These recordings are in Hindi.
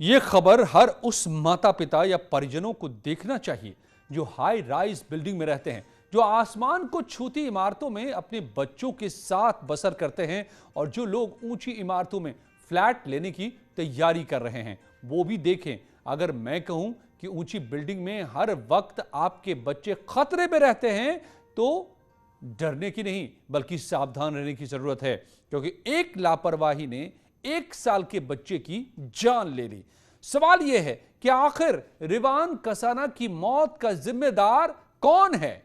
ये खबर हर उस माता पिता या परिजनों को देखना चाहिए जो हाई राइज बिल्डिंग में रहते हैं, जो आसमान को छूती इमारतों में अपने बच्चों के साथ बसर करते हैं और जो लोग ऊंची इमारतों में फ्लैट लेने की तैयारी कर रहे हैं वो भी देखें। अगर मैं कहूं कि ऊंची बिल्डिंग में हर वक्त आपके बच्चे खतरे में रहते हैं तो डरने की नहीं बल्कि सावधान रहने की जरूरत है, क्योंकि एक लापरवाही ने 1 साल के बच्चे की जान ले ली। सवाल यह है कि आखिर रिवान कसाना की मौत का जिम्मेदार कौन है?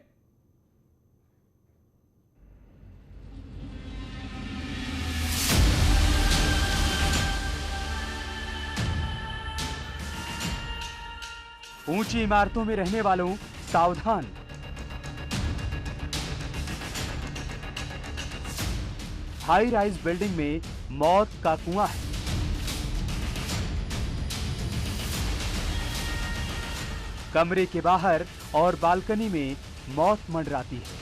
ऊंची इमारतों में रहने वालों सावधान। हाई राइज बिल्डिंग में मौत का कुआं है। कमरे के बाहर और बालकनी में मौत मंडराती है।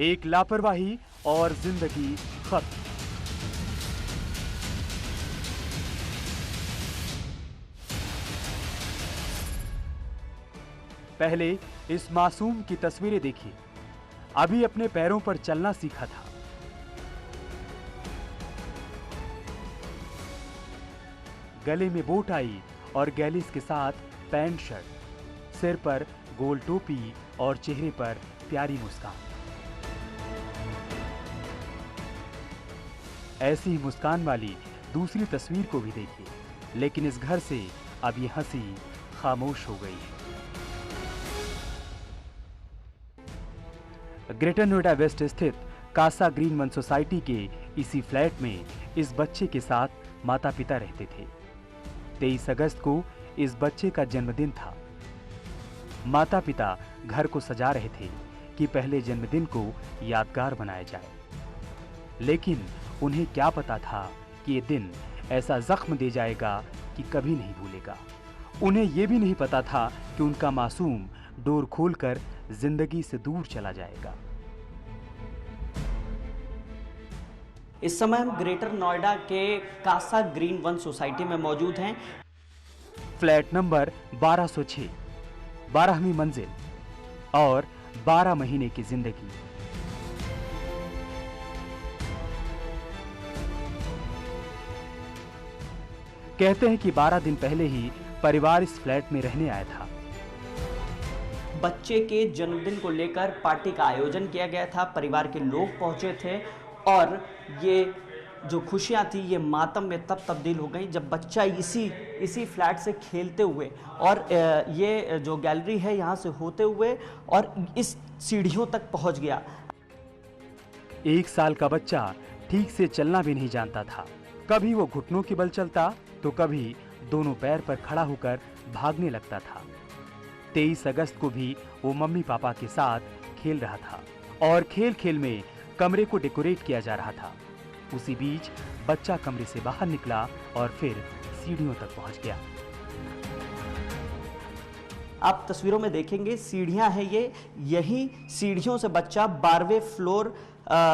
एक लापरवाही और जिंदगी खत्म। पहले इस मासूम की तस्वीरें देखिए। अभी अपने पैरों पर चलना सीखा था। गले में बो टाई और गैलिस के साथ पैंट शर्ट, सिर पर गोल टोपी और चेहरे पर प्यारी मुस्कान। ऐसी ही मुस्कान वाली दूसरी तस्वीर को भी देखिए, लेकिन इस घर से अब ये हंसी खामोश हो गई है। ग्रेटर नोएडा वेस्ट स्थित कासा ग्रीन वन सोसाइटी के इसी फ्लैट में इस बच्चे के साथ माता पिता रहते थे। 23 अगस्त को इस बच्चे का जन्मदिन था। माता पिता घर को सजा रहे थे कि पहले जन्मदिन को यादगार बनाया जाए, लेकिन उन्हें क्या पता था कि ये दिन ऐसा जख्म दे जाएगा कि कभी नहीं भूलेगा। उन्हें यह भी नहीं पता था कि उनका मासूम डोर खोलकर जिंदगी से दूर चला जाएगा। इस समय हम ग्रेटर नोएडा के कासा ग्रीन वन सोसाइटी में मौजूद हैं। फ्लैट नंबर 1206, 12वीं मंजिल और 12 महीने की जिंदगी। कहते हैं कि 12 दिन पहले ही परिवार इस फ्लैट में रहने आया था। बच्चे के जन्मदिन को लेकर पार्टी का आयोजन किया गया था। परिवार के लोग पहुंचे थे और ये जो खुशियां थी ये मातम में तब तब्दील हो गई जब बच्चा इसी फ्लैट से खेलते हुए और ये जो गैलरी है यहाँ से होते हुए और इस सीढ़ियों तक पहुंच गया। 1 साल का बच्चा ठीक से चलना भी नहीं जानता था। कभी वो घुटनों के बल चलता तो कभी दोनों पैर पर खड़ा होकर भागने लगता था। 23 अगस्त को भी वो मम्मी पापा के साथ खेल रहा था और खेल खेल में कमरे को डेकोरेट किया जा रहा था। उसी बीच बच्चा कमरे से बाहर निकला और फिर सीढ़ियों तक पहुंच गया। आप तस्वीरों में देखेंगे सीढ़ियां हैं ये, यही सीढ़ियों से बच्चा 12वें फ्लोर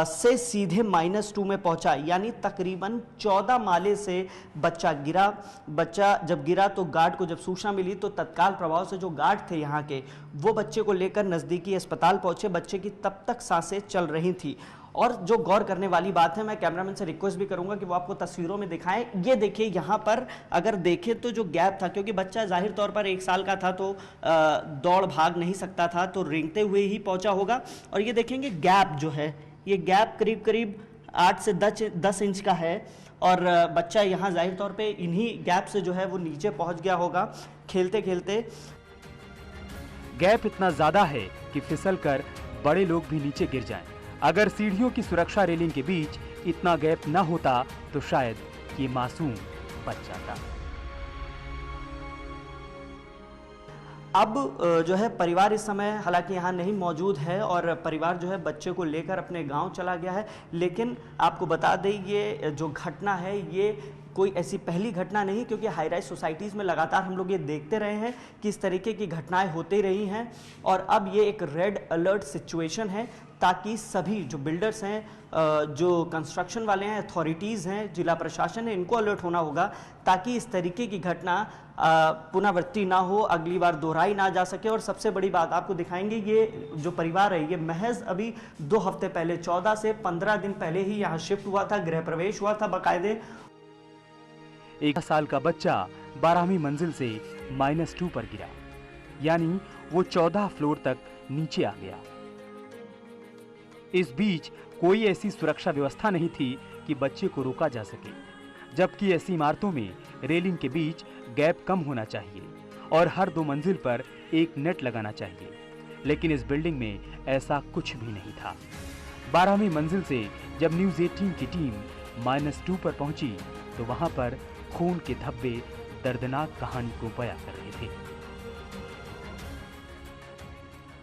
से सीधे -2 में पहुंचा, यानी तकरीबन 14 माले से बच्चा गिरा। बच्चा जब गिरा तो गार्ड को जब सूचना मिली तो तत्काल प्रभाव से जो गार्ड थे यहाँ के वो बच्चे को लेकर नज़दीकी अस्पताल पहुंचे। बच्चे की तब तक सांसें चल रही थी। और जो गौर करने वाली बात है, मैं कैमरामैन से रिक्वेस्ट भी करूंगा कि वो आपको तस्वीरों में दिखाएं। ये देखिए यहाँ पर अगर देखें तो जो गैप था, क्योंकि बच्चा जाहिर तौर पर 1 साल का था तो दौड़ भाग नहीं सकता था, तो रेंगते हुए ही पहुंचा होगा। और ये देखेंगे गैप जो है, ये गैप करीब करीब 8 से 10 इंच का है और बच्चा यहाँ जाहिर तौर पे इन्हीं गैप से जो है वो नीचे पहुँच गया होगा खेलते खेलते। गैप इतना ज्यादा है कि फिसलकर बड़े लोग भी नीचे गिर जाएं। अगर सीढ़ियों की सुरक्षा रेलिंग के बीच इतना गैप न होता तो शायद ये मासूम बच जाता। अब जो है परिवार इस समय हालांकि यहाँ नहीं मौजूद है और परिवार जो है बच्चे को लेकर अपने गांव चला गया है, लेकिन आपको बता दें ये जो घटना है ये कोई ऐसी पहली घटना नहीं, क्योंकि हाई राइज सोसाइटीज़ में लगातार हम लोग ये देखते रहे हैं कि इस तरीके की घटनाएं होती रही हैं। और अब ये एक रेड अलर्ट सिचुएशन है, ताकि सभी जो बिल्डर्स हैं, जो कंस्ट्रक्शन वाले हैं, अथॉरिटीज़ हैं, जिला प्रशासन है, इनको अलर्ट होना होगा, ताकि इस तरीके की घटना पुनरावृत्ति ना हो, अगली बार दोहराई ना जा सके। और सबसे बड़ी बात आपको दिखाएंगे, ये जो परिवार है ये महज अभी 2 हफ्ते पहले 14 से 15 दिन पहले ही यहाँ शिफ्ट हुआ था, गृह प्रवेश हुआ था बाकायदे। 1 साल का बच्चा 12वीं मंजिल से -2 पर गिरा, यानी वो 14 फ्लोर तक नीचे आ गया। इस बीच कोई ऐसी सुरक्षा व्यवस्था नहीं थी कि बच्चे को रोका जा सके, जबकि ऐसी इमारतों में रेलिंग के बीच गैप कम होना चाहिए और हर 2 मंजिल पर एक नेट लगाना चाहिए, लेकिन इस बिल्डिंग में ऐसा कुछ भी नहीं था। 12वीं मंजिल से जब न्यूज़ 18 की टीम -2 पर पहुंची तो वहां पर खून के धब्बे दर्दनाक कहानी को बयां कर रहे थे।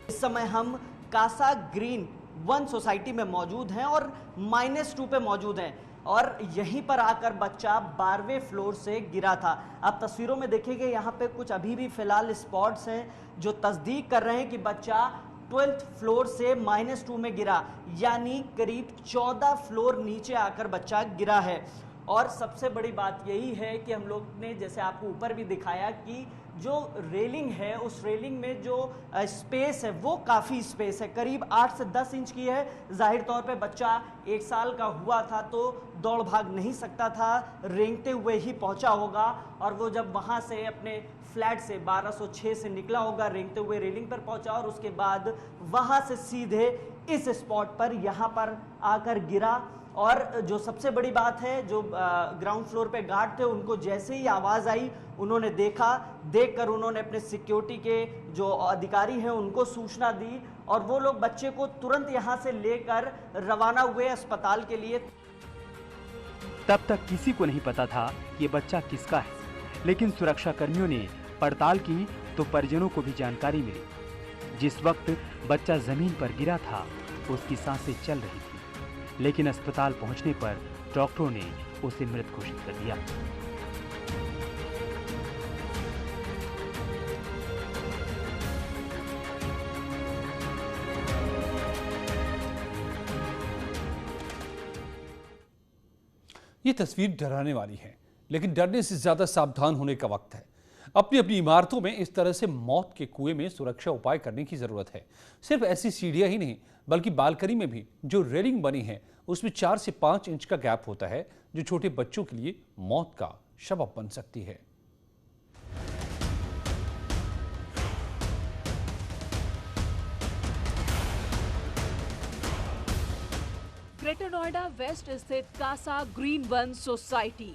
इस समय हम कासा ग्रीन 1 सोसाइटी में मौजूद हैं और -2 पे मौजूद हैं, और यहीं पर आकर बच्चा 12वें फ्लोर से गिरा था। आप तस्वीरों में देखेंगे, यहाँ पे कुछ अभी भी फिलहाल स्पॉट्स हैं जो तस्दीक कर रहे हैं कि बच्चा 12th फ्लोर से -2 में गिरा, यानी करीब 14 फ्लोर नीचे आकर बच्चा गिरा है। और सबसे बड़ी बात यही है कि हम लोग ने, जैसे आपको ऊपर भी दिखाया, कि जो रेलिंग है उस रेलिंग में जो स्पेस है वो काफ़ी स्पेस है, करीब 8 से 10 इंच की है। जाहिर तौर पे बच्चा 1 साल का हुआ था तो दौड़ भाग नहीं सकता था, रेंगते हुए ही पहुंचा होगा। और वो जब वहां से अपने फ्लैट से 1206 से निकला होगा, रेंगते हुए रेलिंग पर पहुंचा और उसके बाद वहां से सीधे इस स्पॉट पर यहाँ पर आकर गिरा। और जो सबसे बड़ी बात है, जो ग्राउंड फ्लोर पे गार्ड थे, उनको जैसे ही आवाज़ आई उन्होंने देखकर उन्होंने अपने सिक्योरिटी के जो अधिकारी हैं उनको सूचना दी, और वो लोग बच्चे को तुरंत यहाँ से लेकर रवाना हुए अस्पताल के लिए। तब तक किसी को नहीं पता था ये बच्चा किसका है, लेकिन सुरक्षा कर्मियों ने पड़ताल की तो परिजनों को भी जानकारी मिली। जिस वक्त बच्चा जमीन पर गिरा था उसकी सांसें चल रही थी, लेकिन अस्पताल पहुंचने पर डॉक्टरों ने उसे मृत घोषित कर दिया। ये तस्वीर डराने वाली है, लेकिन डरने से ज्यादा सावधान होने का वक्त है। अपनी अपनी इमारतों में इस तरह से मौत के कुएं में सुरक्षा उपाय करने की जरूरत है। सिर्फ ऐसी सीढ़ियां ही नहीं, बल्कि बालकनी में भी जो रेलिंग बनी है उसमें 4 से 5 इंच का गैप होता है, जो छोटे बच्चों के लिए मौत का सबब बन सकती है। ग्रेटर नोएडा वेस्ट स्थित Casa Green 1 society.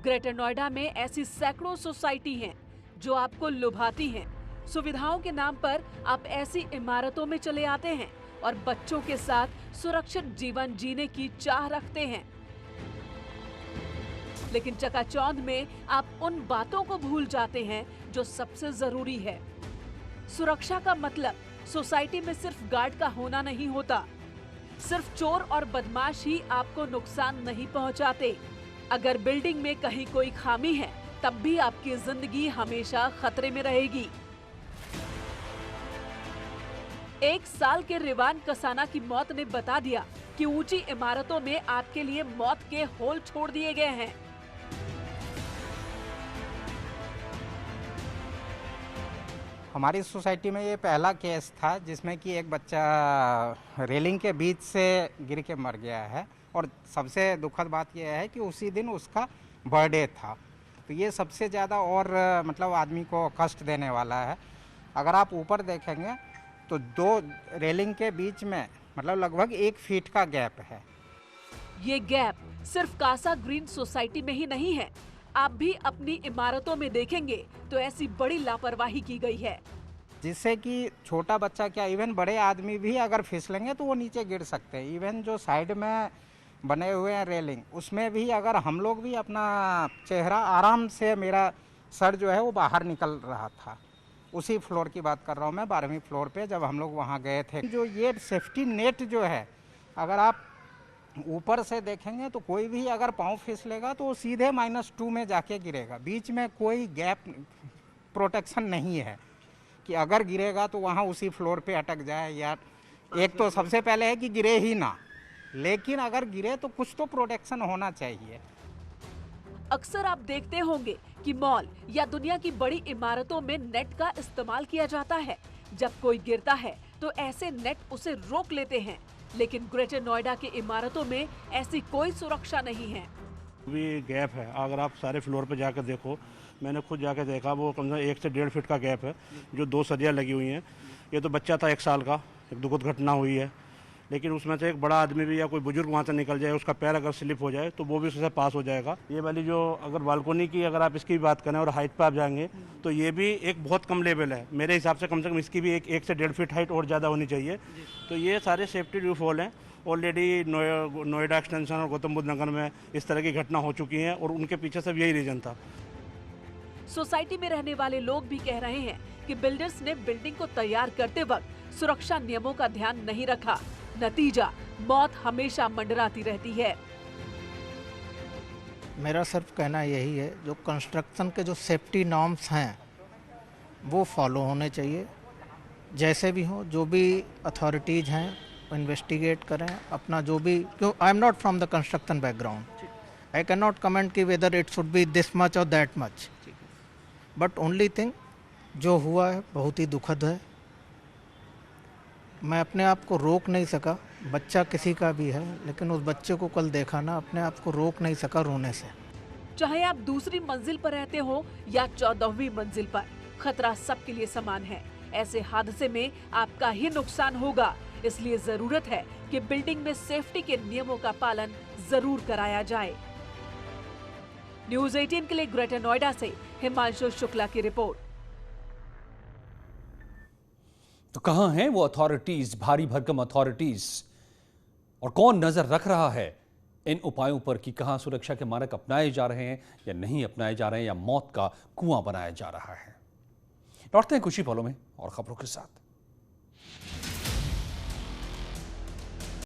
Greater Noida में ऐसी सैकड़ों सोसाइटी हैं जो आपको लुभाती हैं। सुविधाओं के नाम पर आप ऐसी इमारतों में चले आते हैं और बच्चों के साथ सुरक्षित जीवन जीने की चाह रखते हैं, लेकिन चकाचौंध में आप उन बातों को भूल जाते हैं जो सबसे जरूरी है। सुरक्षा का मतलब सोसाइटी में सिर्फ गार्ड का होना नहीं होता। सिर्फ चोर और बदमाश ही आपको नुकसान नहीं पहुंचाते। अगर बिल्डिंग में कहीं कोई खामी है तब भी आपकी जिंदगी हमेशा खतरे में रहेगी। 1 साल के रिवान कसाना की मौत ने बता दिया कि ऊंची इमारतों में आपके लिए मौत के होल छोड़ दिए गए हैं। हमारी सोसाइटी में ये पहला केस था जिसमें कि एक बच्चा रेलिंग के बीच से गिर के मर गया है, और सबसे दुखद बात यह है कि उसी दिन उसका बर्थडे था। तो ये सबसे ज़्यादा और मतलब आदमी को कष्ट देने वाला है। अगर आप ऊपर देखेंगे तो 2 रेलिंग के बीच में मतलब लगभग 1 फीट का गैप है। ये गैप सिर्फ कासा ग्रीन सोसाइटी में ही नहीं है, आप भी अपनी इमारतों में देखेंगे तो ऐसी बड़ी लापरवाही की गई है, जिससे कि छोटा बच्चा क्या, इवन बड़े आदमी भी अगर फिसलेंगे तो वो नीचे गिर सकते हैं। इवन जो साइड में बने हुए हैं रेलिंग, उसमें भी अगर हम लोग भी अपना चेहरा आराम से, मेरा सर जो है वो बाहर निकल रहा था। उसी फ्लोर की बात कर रहा हूँ मैं, 12वीं फ्लोर पे जब हम लोग वहाँ गए थे। जो ये सेफ्टी नेट जो है, अगर आप ऊपर से देखेंगे तो कोई भी अगर पाँव फिसलेगा तो वो सीधे -2 में जाके गिरेगा। बीच में कोई गैप प्रोटेक्शन नहीं है कि अगर गिरेगा तो वहाँ उसी फ्लोर पे अटक जाए, या एक तो सबसे पहले है कि गिरे ही ना, लेकिन अगर गिरे तो कुछ तो प्रोटेक्शन होना चाहिए। अक्सर आप देखते होंगे कि मॉल या दुनिया की बड़ी इमारतों में नेट का इस्तेमाल किया जाता है। जब कोई गिरता है तो ऐसे नेट उसे रोक लेते हैं, लेकिन ग्रेटर नोएडा की इमारतों में ऐसी कोई सुरक्षा नहीं है। भी गैप है, अगर आप सारे फ्लोर पे जाकर देखो, मैंने खुद जाकर देखा, वो कम से कम 1 से 1.5 फीट का गैप है, जो 2 सरियाँ लगी हुई हैं। ये तो बच्चा था 1 साल का, एक दुखद घटना हुई है, लेकिन उसमें से एक बड़ा आदमी भी या कोई बुजुर्ग वहाँ से निकल जाए, उसका पैर अगर स्लिप हो जाए तो वो भी उससे पास हो जाएगा। ये वाली जो अगर बालकोनी की अगर आप इसकी बात करें और हाइट पे आप जाएंगे तो ये भी एक बहुत कम लेवल है। मेरे हिसाब से कम इसकी भी 1 से 1.5 फीट हाइट और ज़्यादा होनी चाहिए। तो ये सारे सेफ्टी रूफ होल हैं। ऑलरेडी नोएडा एक्सटेंशन और गौतम बुद्ध नगर में इस तरह की घटना हो चुकी हैं और उनके पीछे सब यही रीजन था। सोसाइटी में रहने वाले लोग भी कह रहे हैं कि बिल्डर्स ने बिल्डिंग को तैयार करते वक्त सुरक्षा नियमों का ध्यान नहीं रखा। नतीजा मौत हमेशा मंडराती रहती है। मेरा सिर्फ कहना यही है, जो कंस्ट्रक्शन के जो सेफ्टी नॉर्म्स हैं वो फॉलो होने चाहिए। जैसे भी हो, जो भी अथॉरिटीज़ हैं इन्वेस्टिगेट करें अपना जो भी, क्यों I am not from the construction background, I can not comment कि whether it should be this much और that much, but only thing जो हुआ है बहुत ही दुखद है। मैं अपने आप को रोक नहीं सका, बच्चा किसी का भी है, लेकिन उस बच्चे को कल देखा ना, अपने आप को रोक नहीं सका रोने से। चाहे आप दूसरी मंजिल पर रहते हो या 14वीं मंजिल पर, खतरा सबके लिए समान है। ऐसे हादसे में आपका ही नुकसान होगा, इसलिए जरूरत है कि बिल्डिंग में सेफ्टी के नियमों का पालन जरूर कराया जाए। न्यूज़ 18 के लिए ग्रेटर नोएडा से हिमांशु शुक्ला की रिपोर्ट। तो कहां हैं वो अथॉरिटीज, भारी भरकम अथॉरिटीज, और कौन नजर रख रहा है इन उपायों पर कि कहां सुरक्षा के मानक अपनाए जा रहे हैं या नहीं अपनाए जा रहे हैं, या मौत का कुआं बनाया जा रहा है। लौटते हैं कुछ ही पलों में और खबरों के साथ।